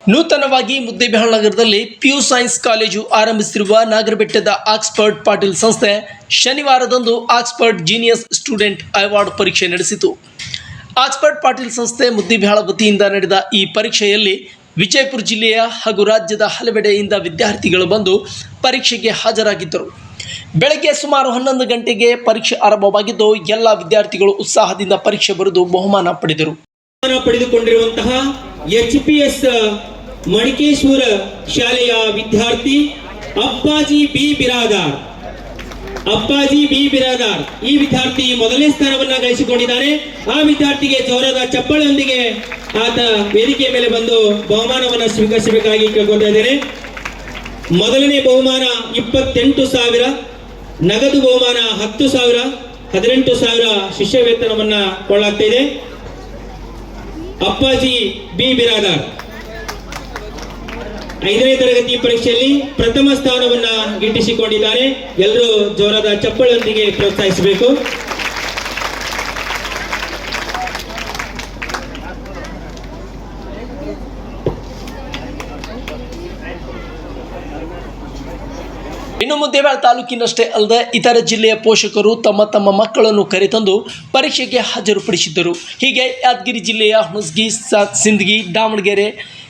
ನೂತನವಾಗಿ ಮುದ್ದೇಬಿಹಾಳ್ ನಗರದಲ್ಲಿ PU science college ಆರಂಭಿಸಿರುವ ನಾಗರಬೆಟ್ಟದ ಆಕ್ಸ್ಫರ್ಡ್ ಪಾಟೀಲ್ ಸಂಸ್ಥೆ ಶನಿವಾರದಂದು ಆಕ್ಸ್ಫರ್ಡ್ ಜೀನಿಯಸ್ ಸ್ಟೂಡೆಂಟ್ ಅವಾರ್ಡ್ ಪರೀಕ್ಷೆ ನಡೆಸಿತು. ಆಕ್ಸ್ಫರ್ಡ್ ಪಾಟೀಲ್ ಸಂಸ್ಥೆ ಮುದ್ದೇಬಿಹಾಳ್ ವತಿಯಿಂದ ನಡೆದ ಈ ಪರೀಕ್ಷೆಯಲ್ಲಿ ವಿಜಯಪುರ ಜಿಲ್ಲೆಯ ಹಾಗೂ ರಾಜ್ಯದ ಹಲವೆಡೆಯಿಂದ ವಿದ್ಯಾರ್ಥಿಗಳು ಬಂದು ಪರೀಕ್ಷೆಗೆ ಹಾಜರಾಗಿದ್ದರು. ಬೆಳಗ್ಗೆ ಸುಮಾರು 11 ಗಂಟೆಗೆ ಪರೀಕ್ಷೆ ಆರಂಭವಾಗಿದ್ದು ಎಲ್ಲ ವಿದ್ಯಾರ್ಥಿಗಳು ಉತ್ಸಾಹದಿಂದ ಪರೀಕ್ಷೆ ಬರೆದು ಬಹುಮಾನ ಪಡೆದುಕೊಂಡಿರುವಂತಹ HPS ಮಣಿಕೇಶ್ವರ ಶಾಲೆಯ ವಿದ್ಯಾರ್ಥಿ ಅಪ್ಪಾಜಿ ಬಿ ಬಿರಾದಾರ್ ಈ ವಿದ್ಯಾರ್ಥಿ ಮೊದಲನೇ ಸ್ಥಾನವನ್ನ ಗಳಿಸಿಕೊಂಡಿದ್ದಾರೆ. ಆ ವಿದ್ಯಾರ್ಥಿಗೆ ಜೋರಾದ ಚಪ್ಪಾಳೆಯೊಂದಿಗೆ ಆತ ವೇದಿಕೆ ಮೇಲೆ ಬಂದು ಬಹುಮಾನವನ್ನು ಸ್ವೀಕರಿಸಬೇಕಾಗಿ ಕೇಳ್ಕೊಳ್ತಾ ಇದ್ದೇನೆ. ಮೊದಲನೇ ಬಹುಮಾನ 28,000, ನಗದು ಬಹುಮಾನ 10,000, 18,000 ಶಿಷ್ಯ ವೇತನವನ್ನ ಕೊಳ್ಳಲಾಗ್ತಾ ಇದೆ. ಅಪ್ಪಾಜಿ ಬಿ ಬಿರಾದಾರ್ 5ನೇ ತರಗತಿ ಪರೀಕ್ಷೆಯಲ್ಲಿ ಪ್ರಥಮ ಸ್ಥಾನವನ್ನ ಗಿಟ್ಟಿಸಿಕೊಂಡಿದ್ದಾರೆ. ಎಲ್ಲರೂ ಜೋರಾದ ಚಪ್ಪಾಳೆಯೊಂದಿಗೆ ಪ್ರೋತ್ಸಾಹಿಸಬೇಕು. ಇನ್ನು ಮುದ್ದೇಬಿಹಾಳ್ ತಾಲೂಕಿನಷ್ಟೇ ಅಲ್ಲದೆ ಇತರ ಜಿಲ್ಲೆಯ ಪೋಷಕರು ತಮ್ಮ ಮಕ್ಕಳನ್ನು ಕರೆತಂದು ಪರೀಕ್ಷೆಗೆ ಹಾಜರುಪಡಿಸಿದ್ದರು. ಹೀಗೆ ಯಾದಗಿರಿ ಜಿಲ್ಲೆಯ ಹುಣಸಗಿ, ಸಿಂದಗಿ, ದಾವಣಗೆರೆ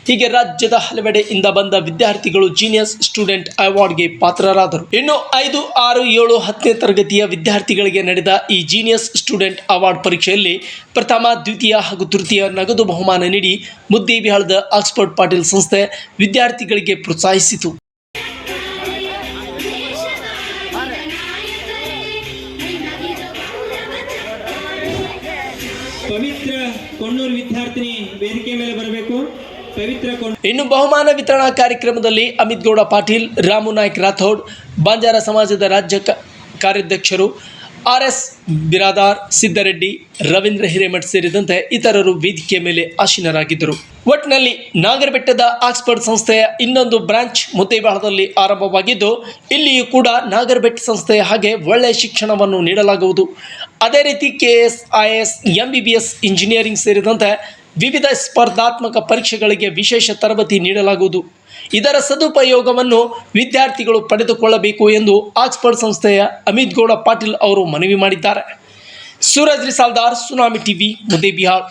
ಹೀಗೆ ರಾಜ್ಯದ ಹಲವೆಡೆಯಿಂದ ಬಂದ ವಿದ್ಯಾರ್ಥಿಗಳು ಜೀನಿಯಸ್ ಸ್ಟೂಡೆಂಟ್ ಅವಾರ್ಡ್ಗೆ ಪಾತ್ರರಾದರು. ಇನ್ನು 5, 6, 7, 10ನೇ ತರಗತಿಯ ವಿದ್ಯಾರ್ಥಿಗಳಿಗೆ ನಡೆದ ಈ ಜೀನಿಯಸ್ ಸ್ಟೂಡೆಂಟ್ ಅವಾರ್ಡ್ ಪರೀಕ್ಷೆಯಲ್ಲಿ ಪ್ರಥಮ, ದ್ವಿತೀಯ ಹಾಗೂ ತೃತೀಯ ನಗದು ಬಹುಮಾನ ನೀಡಿ ಮುದ್ದೇಬಿಹಾಳದ ಆಕ್ಸ್ಫರ್ಡ್ ಪಾಟೀಲ್ ಸಂಸ್ಥೆ ವಿದ್ಯಾರ್ಥಿಗಳಿಗೆ ಪ್ರೋತ್ಸಾಹಿಸಿತು. ಪವಿತ್ರ ಕೊಣ್ಣೂರು ವಿದ್ಯಾರ್ಥಿನಿ ವೇದಿಕೆ ಮೇಲೆ ಬರಬೇಕು. ಇನ್ನು ಬಹುಮಾನ ವಿತರಣಾ ಕಾರ್ಯಕ್ರಮದಲ್ಲಿ ಅಮಿತ್ ಗೌಡ ಪಾಟೀಲ್, ರಾಮು ನಾಯ್ಕ್ ರಾಥೋಡ್, ಬಂಜಾರ ಸಮಾಜದ ರಾಜ್ಯ ಕಾರ್ಯಾಧ್ಯಕ್ಷರು RS ಬಿರಾದಾರ್, ಸಿದ್ದರೆಡ್ಡಿ, ರವೀಂದ್ರ ಹಿರೇಮಠ್ ಸೇರಿದಂತೆ ಇತರರು ವೇದಿಕೆ ಮೇಲೆ ಆಸೀನರಾಗಿದ್ದರು. ಒಟ್ಟಿನಲ್ಲಿ ನಾಗರಬೆಟ್ಟದ ಆಕ್ಸ್ಫರ್ಡ್ ಸಂಸ್ಥೆಯ ಇನ್ನೊಂದು ಬ್ರಾಂಚ್ ಮುದ್ದೇಬಿಹಾಳದಲ್ಲಿ ಆರಂಭವಾಗಿದ್ದು, ಇಲ್ಲಿಯೂ ಕೂಡ ನಾಗರಬೆಟ್ಟ ಸಂಸ್ಥೆಯ ಹಾಗೆ ಒಳ್ಳೆಯ ಶಿಕ್ಷಣವನ್ನು ನೀಡಲಾಗುವುದು. ಅದೇ ರೀತಿ KS, IAS, MBBS, ಇಂಜಿನಿಯರಿಂಗ್ ಸೇರಿದಂತೆ ವಿವಿಧ ಸ್ಪರ್ಧಾತ್ಮಕ ಪರೀಕ್ಷೆಗಳಿಗೆ ವಿಶೇಷ ತರಬೇತಿ ನೀಡಲಾಗುವುದು. ಇದರ ಸದುಪಯೋಗವನ್ನು ವಿದ್ಯಾರ್ಥಿಗಳು ಪಡೆದುಕೊಳ್ಳಬೇಕು ಎಂದು ಆಕ್ಸ್ಫರ್ಡ್ ಸಂಸ್ಥೆಯ ಅಮಿತ್ ಗೌಡ ಪಾಟೀಲ್ ಅವರು ಮನವಿ ಮಾಡಿದ್ದಾರೆ. Suraj Risaldar, Tsunami TV, Muddebihal.